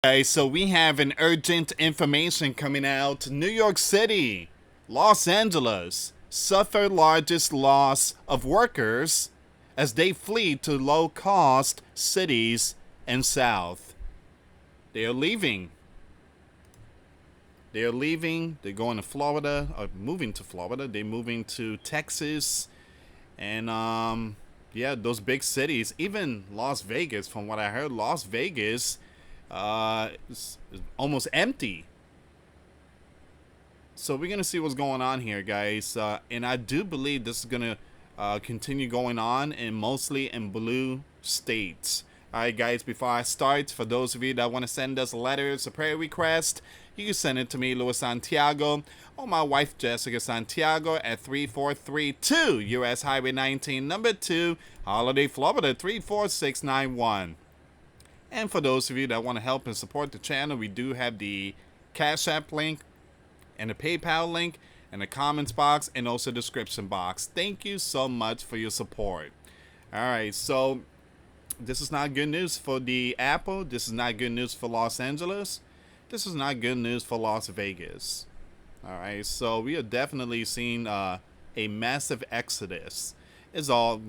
Okay, so we have an urgent information coming out. New York City, Los Angeles suffer largest loss of workers as they flee to low-cost cities in South. They are leaving. They're leaving. They're going to Florida, or moving to Florida. They're moving to Texas, and yeah, those big cities. Even Las Vegas, from what I heard, Las Vegas is almost empty. So we're gonna see what's going on here, guys, and I do believe this is gonna continue going on, and mostly in blue states. All right, guys. Before I start, for those of you that want to send us letters, a prayer request, you can send it to me, US Santiago, or my wife Jessica Santiago at 3432 US Highway 19, number 2, Holiday, Florida 34691. And for those of you that want to help and support the channel, we do have the Cash App link and the PayPal link in the comments box and also description box. Thank you so much for your support. All right, so this is not good news for the Apple. This is not good news for Los Angeles. This is not good news for Las Vegas. All right, so we are definitely seeing a massive exodus. It's all,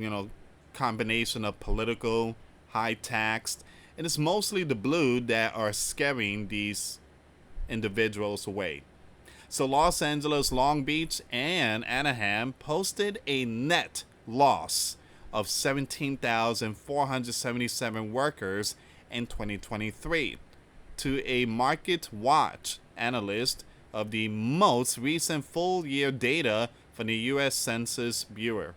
combination of political, high taxed, and it's mostly the blue that are scaring these individuals away. So Los Angeles, Long Beach, and Anaheim posted a net loss of 17,477 workers in 2023 to a Market Watch analyst of the most recent full-year data from the US Census Bureau.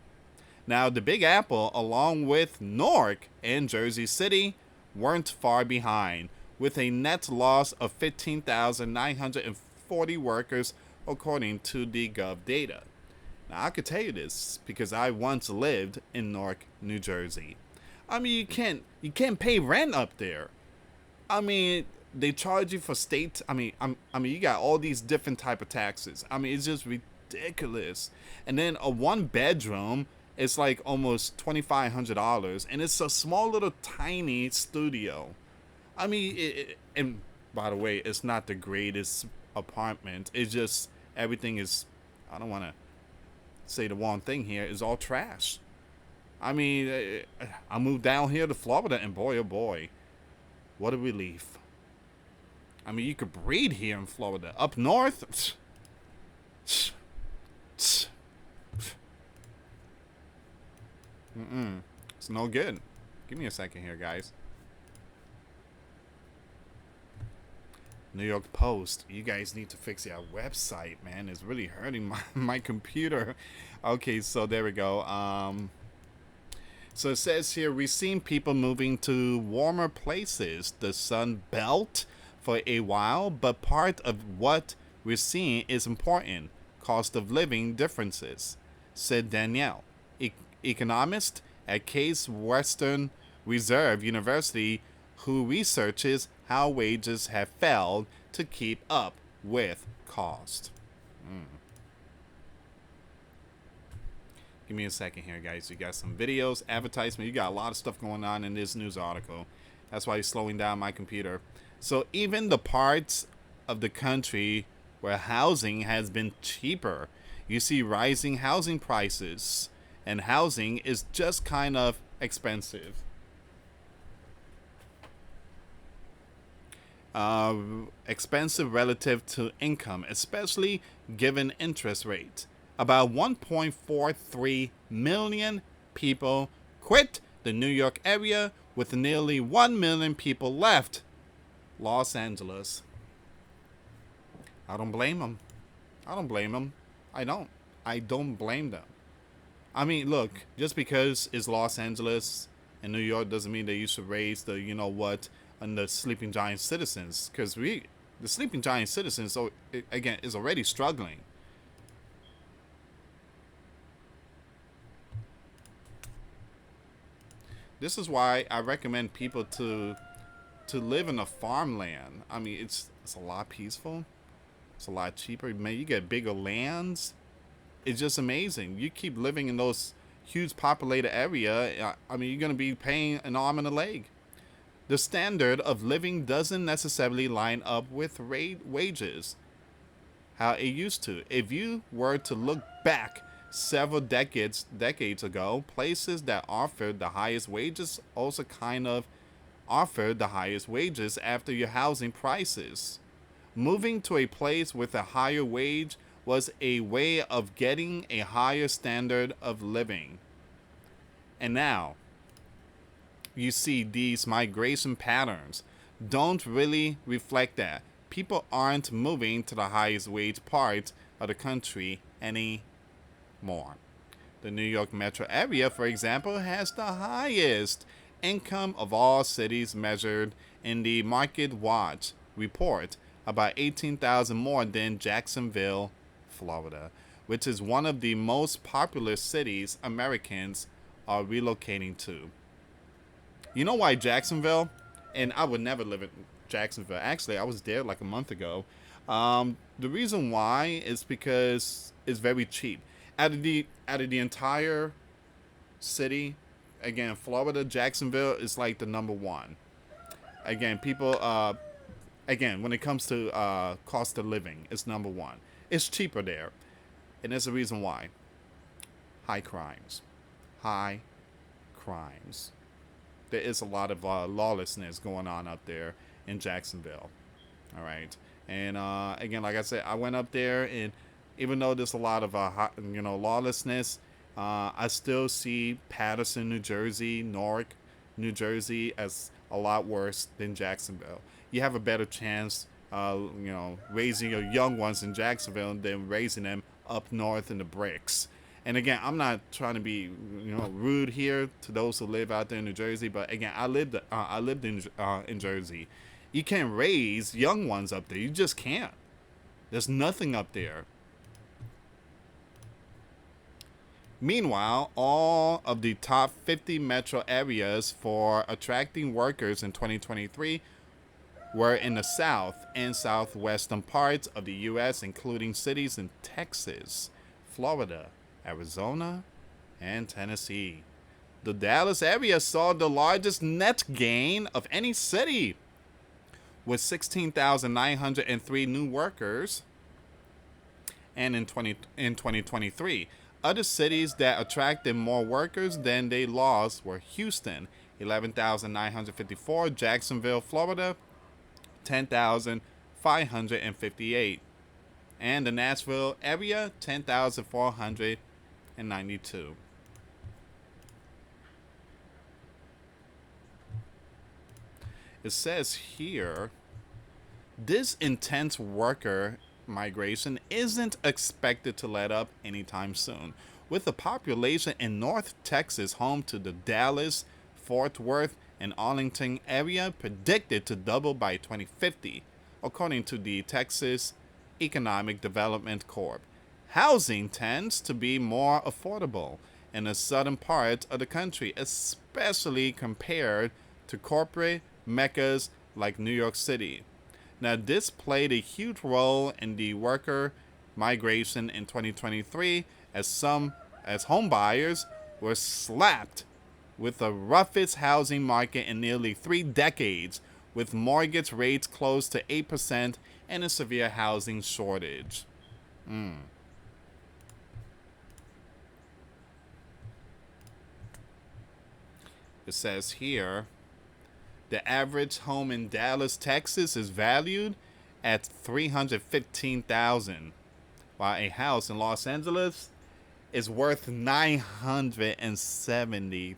Now, the Big Apple, along with Newark and Jersey City, weren't far behind, with a net loss of 15,940 workers, according to the Gov data. Now, I could tell you this because I once lived in Newark, New Jersey. I mean, you can't pay rent up there. I mean, they charge you for state. I mean, you got all these different type of taxes. I mean, it's just ridiculous. And then a one bedroom, it's like almost $2,500, and it's a small little tiny studio. I mean, and by the way, it's not the greatest apartment. It's just everything is. I don't want to say the wrong thing here. Is all trash. I mean, I moved down here to Florida, and boy, oh boy, what a relief. I mean, you could breathe here in Florida. Up north, it's no good. Give me a second here, guys. New York Post, you guys need to fix your website, man. It's really hurting my computer. Okay, so there we go. So it says here, we've seen people moving to warmer places, the Sun Belt, for a while, but part of what we're seeing is important. Cost of living differences, said Danielle, economist at Case Western Reserve University, who researches how wages have failed to keep up with cost. Give me a second here, guys. You got some videos, advertisement. You got a lot of stuff going on in this news article. That's why he's slowing down my computer. So even the parts of the country where housing has been cheaper, you see rising housing prices, and housing is just kind of expensive. Expensive relative to income, especially given interest rates. About 1.43 million people quit the New York area, with nearly 1 million people left Los Angeles. I don't blame them. I don't blame them. I mean, look, just because it's Los Angeles and New York doesn't mean that you should raise the, and the Sleeping Giant citizens, because the Sleeping Giant citizens, again, is already struggling. This is why I recommend people to live in a farmland. I mean, it's a lot peaceful. It's a lot cheaper. Man, you get bigger lands. It's just amazing. You keep living in those huge populated area. I mean, you're gonna be paying an arm and a leg. The standard of living doesn't necessarily line up with wages how it used to. If you were to look back several decades ago, places that offered the highest wages also kind of offered the highest wages after your housing prices. Moving to a place with a higher wage was a way of getting a higher standard of living. And now, you see these migration patterns don't really reflect that. People aren't moving to the highest wage parts of the country anymore. The New York metro area, for example, has the highest income of all cities measured in the Market Watch report, about 18,000 more than Jacksonville, Florida, which is one of the most popular cities Americans are relocating to. You know why Jacksonville? And I would never live in Jacksonville. Actually, I was there like a month ago. The reason why is because it's very cheap. Out of the entire city, again, Florida, Jacksonville is like the number one. Again, people. Again, when it comes to cost of living, it's number one. It's cheaper there, and there's a reason why. High crimes. High crimes. There is a lot of lawlessness going on up there in Jacksonville. All right, and again, like I said, I went up there, and even though there's a lot of lawlessness, I still see Patterson, New Jersey, Newark, New Jersey as a lot worse than Jacksonville. You have a better chance, raising your young ones in Jacksonville than raising them up north in the bricks. And again, I'm not trying to be, rude here to those who live out there in New Jersey, but again, I lived in Jersey. You can't raise young ones up there. You just can't. There's nothing up there. Meanwhile, all of the top 50 metro areas for attracting workers in 2023 were in the south and southwestern parts of the U.S., including cities in Texas, Florida, Arizona, and Tennessee. The Dallas area saw the largest net gain of any city, with 16,903 new workers. And in 2023, other cities that attracted more workers than they lost were Houston, 11,954, Jacksonville, Florida, 10,558, and the Nashville area, 10,492. It says here, this intense worker migration isn't expected to let up anytime soon, with the population in North Texas home to the Dallas, Fort Worth, and Arlington area predicted to double by 2050, according to the Texas Economic Development Corp. Housing tends to be more affordable in the southern part of the country, especially compared to corporate meccas like New York City. Now, this played a huge role in the worker migration in 2023 as home buyers were slapped with the roughest housing market in nearly 3 decades, with mortgage rates close to 8% and a severe housing shortage. It says here, the average home in Dallas, Texas is valued at $315,000, while a house in Los Angeles is worth $970,000.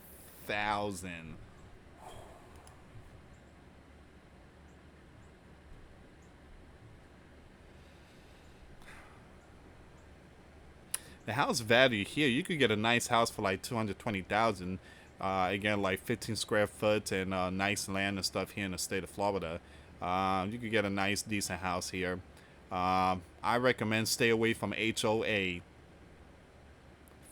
The house value here, you could get a nice house for like $220,000. Again, like 15 square foot and nice land and stuff here in the state of Florida. You could get a nice, decent house here. I recommend stay away from HOA.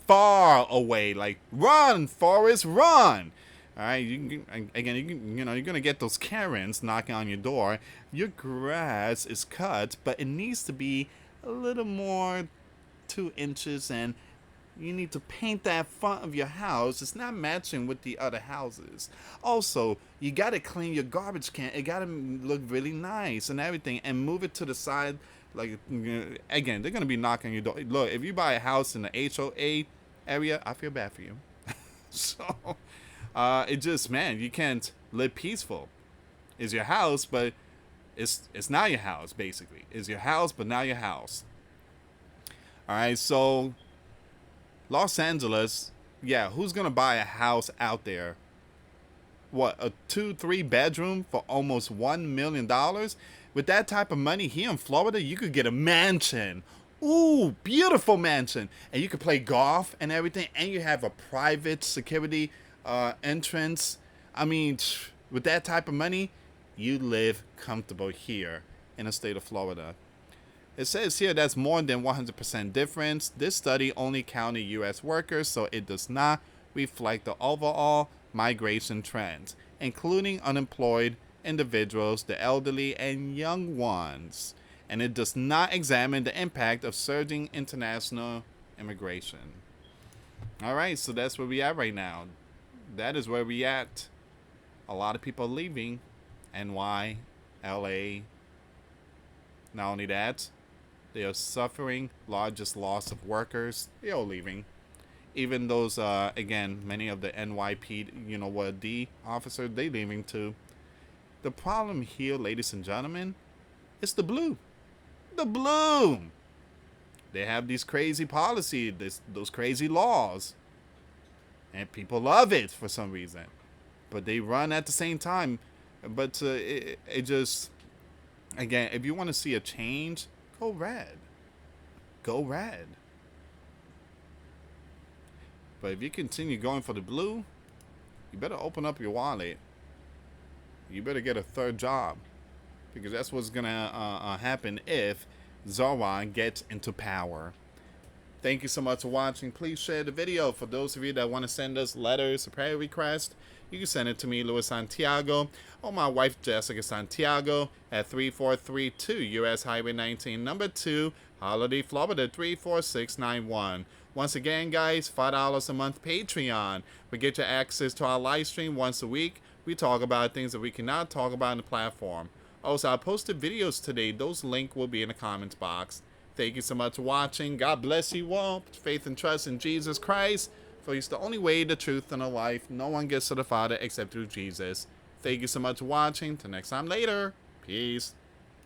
Far away, like run, Forrest, run. All right, you're gonna get those Karens knocking on your door. Your grass is cut, but it needs to be a little more 2 inches and You need to paint that front of your house. It's not matching with the other houses. Also, you gotta clean your garbage can. It gotta look really nice and everything, and move it to the side. Like, again, they're gonna be knocking your door. Look, if you buy a house in the HOA area, I feel bad for you. So, it just, man, you can't live peaceful. It's your house, but it's not your house. Basically, it's your house, but not your house. All right, so Los Angeles, yeah, who's gonna buy a house out there? What, a 2-3 bedroom for almost $1 million? With that type of money here in Florida, you could get a mansion. Ooh, beautiful mansion, and you could play golf and everything, and you have a private security entrance. I mean, with that type of money, you live comfortable here in the state of Florida. It says here that's more than 100% difference. This study only counted U.S. workers, so it does not reflect the overall migration trends, including unemployed individuals, the elderly, and young ones. And it does not examine the impact of surging international immigration. All right, so that's where we at right now. That is where we at. A lot of people leaving. NY, LA. Not only that, they are suffering largest loss of workers. They are leaving. Even those, again, many of the NYPD, D officers, they leaving too. The problem here, ladies and gentlemen, is the blue. The blue. They have these crazy policies, those crazy laws. And people love it for some reason. But they run at the same time. But it just, again, if you want to see a change, go red. Go red. But if you continue going for the blue, you better open up your wallet. You better get a third job. Because that's what's going to happen if Zoran gets into power. Thank you so much for watching. Please share the video. For those of you that want to send us letters or prayer requests, you can send it to me, US Santiago, or my wife, Jessica Santiago, at 3432 US Highway 19, number 2, Holiday, Florida, 34691. Once again, guys, $5 a month Patreon. We get you access to our live stream once a week. We talk about things that we cannot talk about on the platform. Also, I posted videos today. Those links will be in the comments box. Thank you so much for watching. God bless you all. Put faith and trust in Jesus Christ. For He's the only way, the truth, and the life. No one gets to the Father except through Jesus. Thank you so much for watching. Till next time later. Peace.